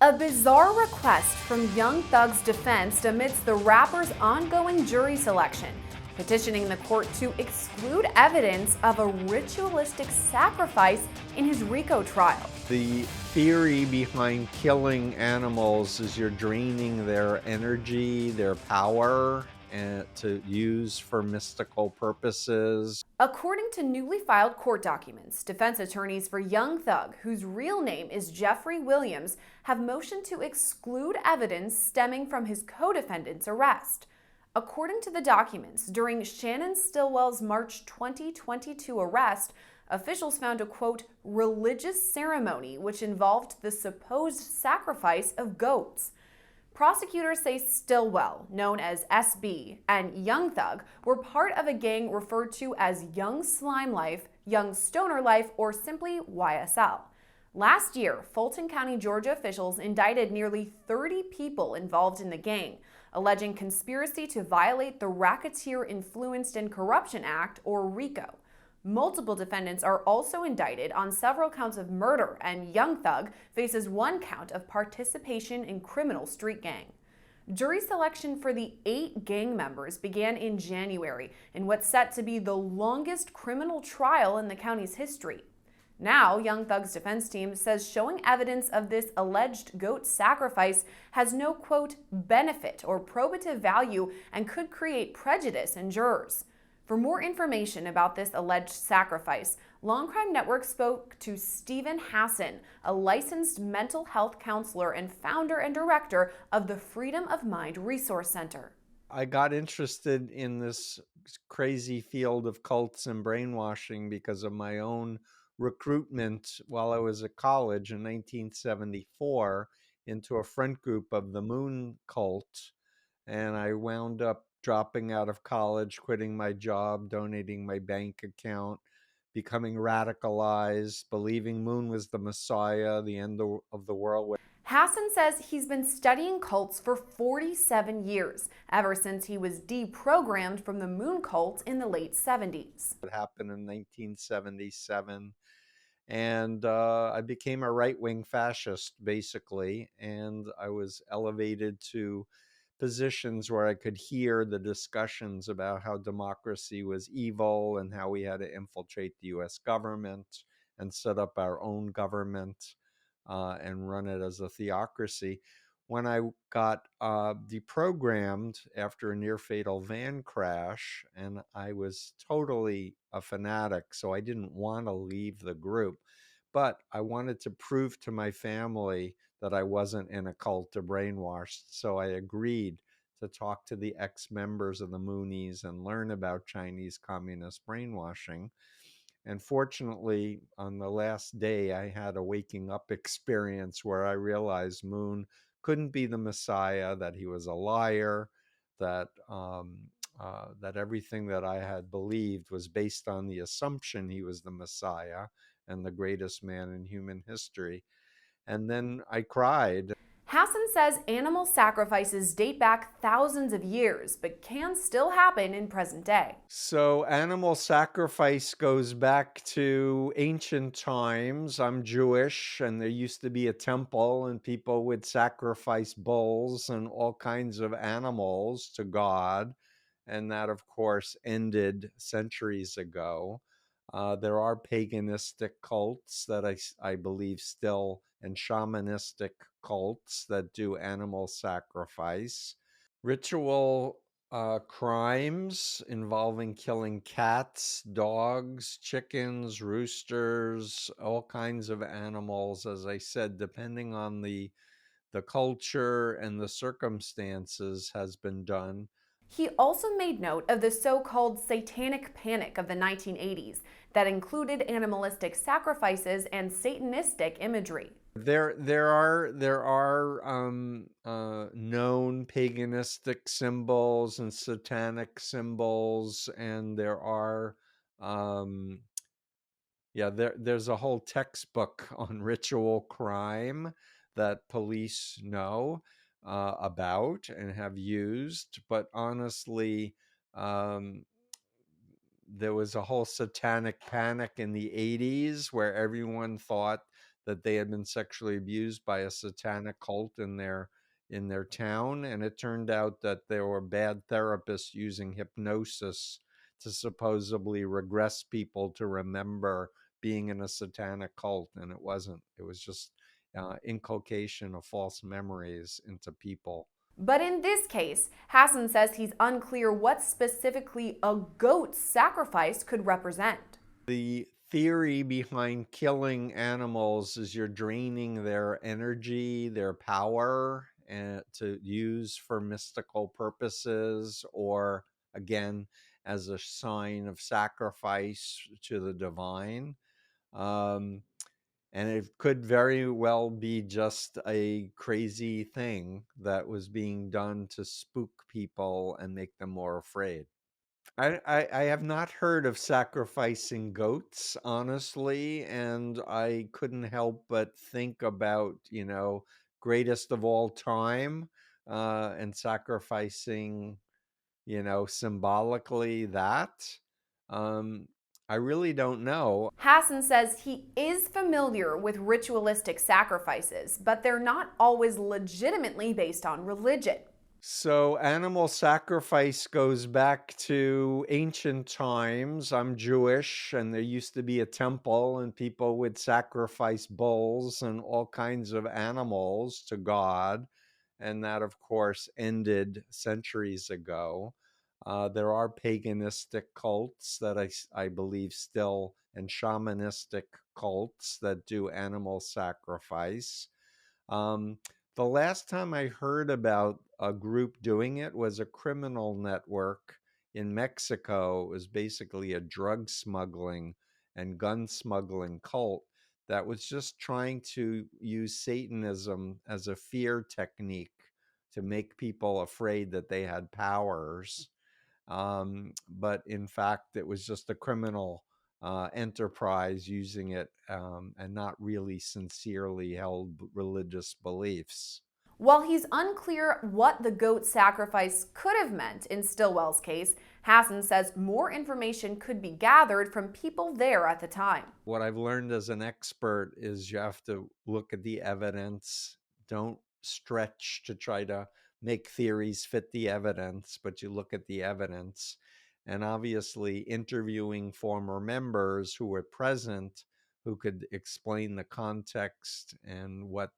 A bizarre request from Young Thug's defense amidst the rapper's ongoing jury selection, petitioning the court to exclude evidence of a ritualistic sacrifice in his RICO trial. The theory behind killing animals is you're draining their energy, their power, and to use for mystical purposes. According to newly filed court documents, defense attorneys for Young Thug, whose real name is Jeffrey Williams, have motioned to exclude evidence stemming from his co-defendant's arrest. According to the documents, during Shannon Stillwell's March 2022 arrest, officials found a, quote, religious ceremony which involved the supposed sacrifice of goats. Prosecutors say Stillwell, known as SB, and Young Thug were part of a gang referred to as Young Slime Life, Young Stoner Life, or simply YSL. Last year, Fulton County, Georgia officials indicted nearly 30 people involved in the gang, alleging conspiracy to violate the Racketeer Influenced and Corruption Act, or RICO. Multiple defendants are also indicted on several counts of murder, and Young Thug faces one count of participation in criminal street gang. Jury selection for the 8 gang members began in January in what's set to be the longest criminal trial in the county's history. Now, Young Thug's defense team says showing evidence of this alleged goat sacrifice has no, quote, benefit or probative value and could create prejudice in jurors. For more information about this alleged sacrifice, Law&Crime Network spoke to Stephen Hassan, a licensed mental health counselor and founder and director of the Freedom of Mind Resource Center. I got interested in this crazy field of cults and brainwashing because of my own recruitment while I was at college in 1974 into a front group of the Moon cult. And I wound up dropping out of college, quitting my job, donating my bank account, becoming radicalized, believing Moon was the Messiah, the end of the world. Hassan says he's been studying cults for 47 years, ever since he was deprogrammed from the Moon cult in the late 70s. It happened in 1977. And I became a right-wing fascist, basically, and I was elevated to positions where I could hear the discussions about how democracy was evil and how we had to infiltrate the US government and set up our own government and run it as a theocracy. When I got deprogrammed after a near-fatal van crash, and I was totally a fanatic, so I didn't want to leave the group, but I wanted to prove to my family that I wasn't in a cult or brainwashed, so I agreed to talk to the ex-members of the Moonies and learn about Chinese communist brainwashing. And fortunately, on the last day, I had a waking up experience where I realized Moon couldn't be the Messiah, that he was a liar, that that everything that I had believed was based on the assumption he was the Messiah and the greatest man in human history. And then I cried. Hassan says animal sacrifices date back thousands of years, but can still happen in present day. So animal sacrifice goes back to ancient times. I'm Jewish, and there used to be a temple, and people would sacrifice bulls and all kinds of animals to God. And that, of course, ended centuries ago. There are paganistic cults that I believe still, and shamanistic cults that do animal sacrifice. Ritual crimes involving killing cats, dogs, chickens, roosters, all kinds of animals, as I said, depending on the culture and the circumstances, has been done. He also made note of the so-called satanic panic of the 1980s that included animalistic sacrifices and satanistic imagery. There are known paganistic symbols and satanic symbols, and there are there's a whole textbook on ritual crime that police know about and have used. But honestly, there was a whole satanic panic in the 80s where everyone thought that they had been sexually abused by a satanic cult in their town, and it turned out that there were bad therapists using hypnosis to supposedly regress people to remember being in a satanic cult, and it wasn't. It was just inculcation of false memories into people. But in this case, Hassan says he's unclear what specifically a goat sacrifice could represent. The theory behind killing animals is you're draining their energy, their power, and to use for mystical purposes, or again, as a sign of sacrifice to the divine. And it could very well be just a crazy thing that was being done to spook people and make them more afraid. I have not heard of sacrificing goats, honestly, and I couldn't help but think about, greatest of all time, and sacrificing, symbolically that. Um, I really don't know. Hassan says he is familiar with ritualistic sacrifices, but they're not always legitimately based on religion. So, animal sacrifice goes back to ancient times. I'm Jewish, and there used to be a temple, and people would sacrifice bulls and all kinds of animals to God. And that, of course, ended centuries ago. There are paganistic cults that I believe still, and shamanistic cults that do animal sacrifice. Um, the last time I heard about a group doing it was a criminal network in Mexico. It was basically a drug smuggling and gun smuggling cult that was just trying to use Satanism as a fear technique to make people afraid that they had powers. But in fact, it was just a criminal enterprise using it, and not really sincerely held religious beliefs. While he's unclear what the goat sacrifice could have meant in Stillwell's case, Hassan says more information could be gathered from people there at the time. What I've learned as an expert is you have to look at the evidence. Don't stretch to try to make theories fit the evidence, but you look at the evidence. And obviously, interviewing former members who were present, who could explain the context and what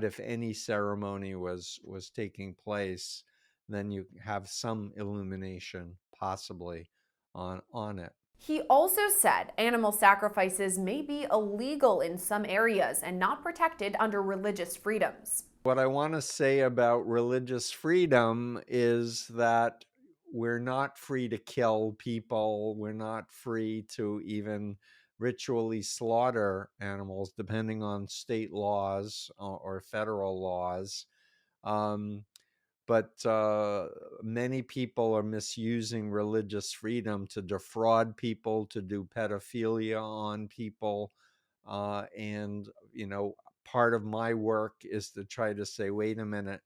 if any ceremony was taking place, then you have some illumination possibly on it. He also said animal sacrifices may be illegal in some areas and not protected under religious freedoms. What I want to say about religious freedom is that we're not free to kill people. We're not free to even ritually slaughter animals, depending on state laws or federal laws. But many people are misusing religious freedom to defraud people, to do pedophilia on people. And, part of my work is to try to say, wait a minute,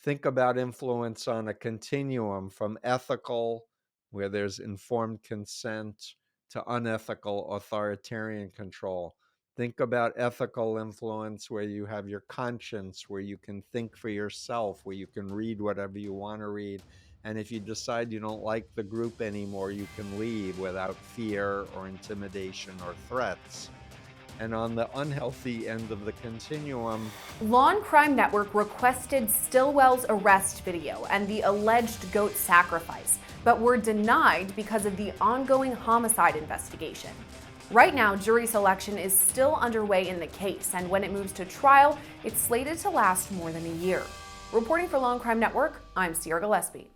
think about influence on a continuum from ethical, where there's informed consent, to unethical authoritarian control. Think about ethical influence where you have your conscience, where you can think for yourself, where you can read whatever you want to read. And if you decide you don't like the group anymore, you can leave without fear or intimidation or threats. And on the unhealthy end of the continuum, Law&Crime Network requested Stillwell's arrest video and the alleged goat sacrifice, but were denied because of the ongoing homicide investigation. Right now, jury selection is still underway in the case, and when it moves to trial, it's slated to last more than a year. Reporting for Law&Crime Network, I'm Gillespie.